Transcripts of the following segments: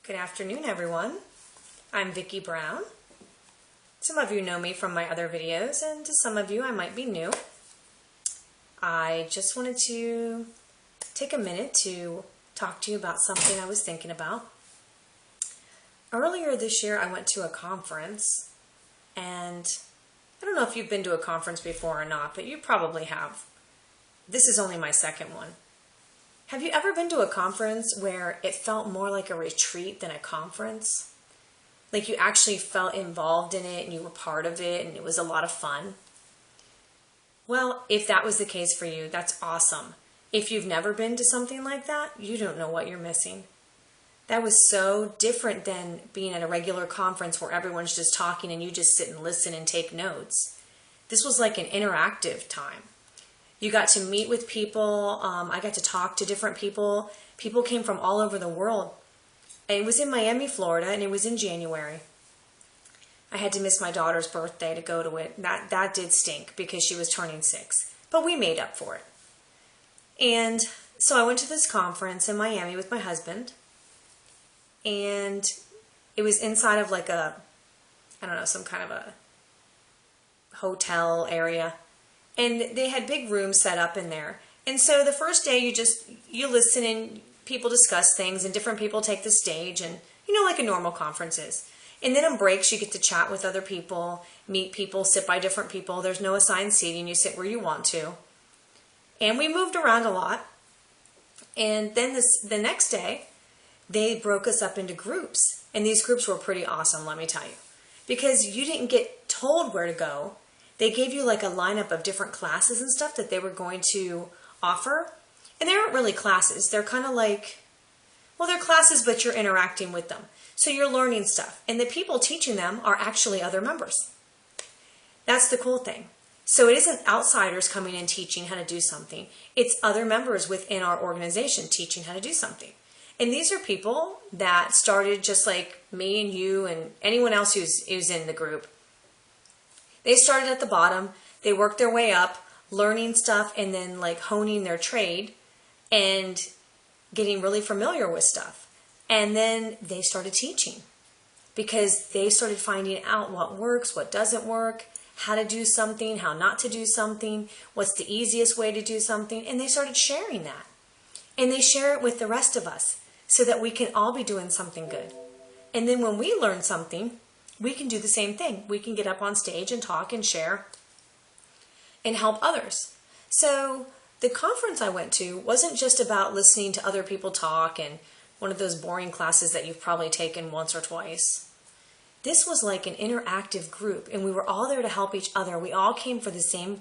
Good afternoon, everyone. I'm Vicki Brown. Some of you know me from my other videos, and to some of you I might be new. I just wanted to take a minute to talk to you about something I was thinking about. Earlier this year I went to a conference, and I don't know if you've been to a conference before or not, but you probably have. This is only my second one. Have you ever been to a conference where it felt more like a retreat than a conference? Like you actually felt involved in it and you were part of it and it was a lot of fun? Well, if that was the case for you, that's awesome. If you've never been to something like that, you don't know what you're missing. That was so different than being at a regular conference where everyone's just talking and you just sit and listen and take notes. This was like an interactive time. You got to meet with people. I got to talk to different people. People came from all over the world. It was in Miami, Florida, and it was in January. I had to miss my daughter's birthday to go to it. That did stink because she was turning 6. But we made up for it. And so I went to this conference in Miami with my husband. And it was inside of like a, I don't know, some kind of a hotel area. And they had big rooms set up in there. And so the first day you listen and people discuss things and different people take the stage and, like a normal conference is. And then on breaks you get to chat with other people, meet people, sit by different people. There's no assigned seating. You sit where you want to. And we moved around a lot. And then the next day they broke us up into groups. And these groups were pretty awesome, let me tell you. Because you didn't get told where to go. They gave you like a lineup of different classes and stuff that they were going to offer. And they aren't really classes. They're kind of like, well, they're classes, but you're interacting with them. So you're learning stuff. And the people teaching them are actually other members. That's the cool thing. So it isn't outsiders coming in teaching how to do something. It's other members within our organization teaching how to do something. And these are people that started just like me and you and anyone else who's in the group. They started at the bottom, they worked their way up, learning stuff and then like honing their trade and getting really familiar with stuff. And then they started teaching because they started finding out what works, what doesn't work, how to do something, how not to do something, what's the easiest way to do something. And they started sharing that. And they share it with the rest of us so that we can all be doing something good. And then when we learn something, we can do the same thing. We can get up on stage and talk and share and help others. So the conference I went to wasn't just about listening to other people talk and one of those boring classes that you've probably taken once or twice. This was like an interactive group and we were all there to help each other. We all came for the same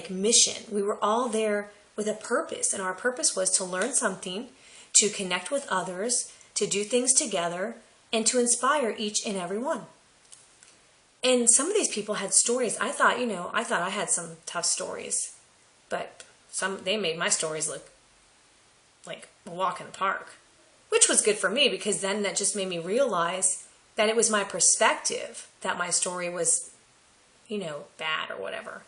mission. We were all there with a purpose, and our purpose was to learn something, to connect with others, to do things together, and to inspire each and every one. And some of these people had stories. I thought I had some tough stories, but they made my stories look like a walk in the park, which was good for me because then that just made me realize that it was my perspective that my story was, bad or whatever.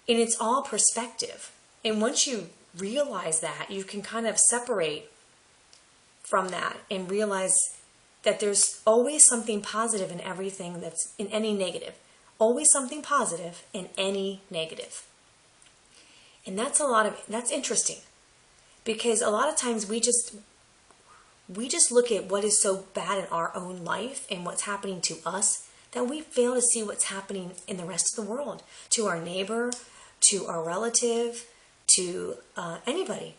And it's all perspective. And once you realize that, you can kind of separate from that and realize that there's always something positive in everything that's in any negative. Always something positive in any negative. And that's interesting. Because a lot of times we just look at what is so bad in our own life and what's happening to us that we fail to see what's happening in the rest of the world. To our neighbor, to our relative, to anybody.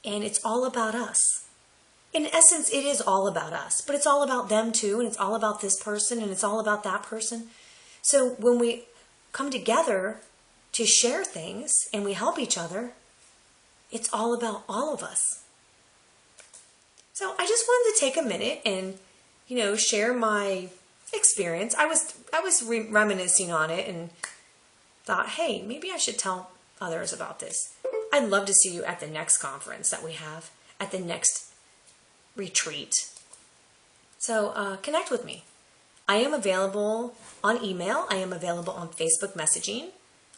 And it's all about us. In essence, it is all about us, but it's all about them too, and it's all about this person, and it's all about that person. So when we come together to share things and we help each other, it's all about all of us. So I just wanted to take a minute and, share my experience. I was reminiscing on it and thought, hey, maybe I should tell others about this. I'd love to see you at the next conference that we have, at the next retreat. So connect with me. I am available on email. I am available on Facebook messaging.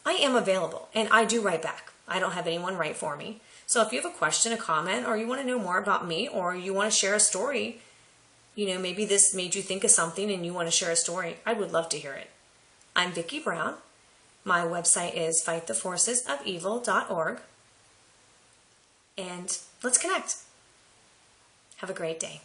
I am available and I do write back. I don't have anyone write for me. So if you have a question, a comment, or you want to know more about me, or you want to share a story maybe this made you think of something and you want to share a story. I would love to hear it. I'm Vicki Brown. My website is fighttheforcesofevil.org. And let's connect. Have a great day.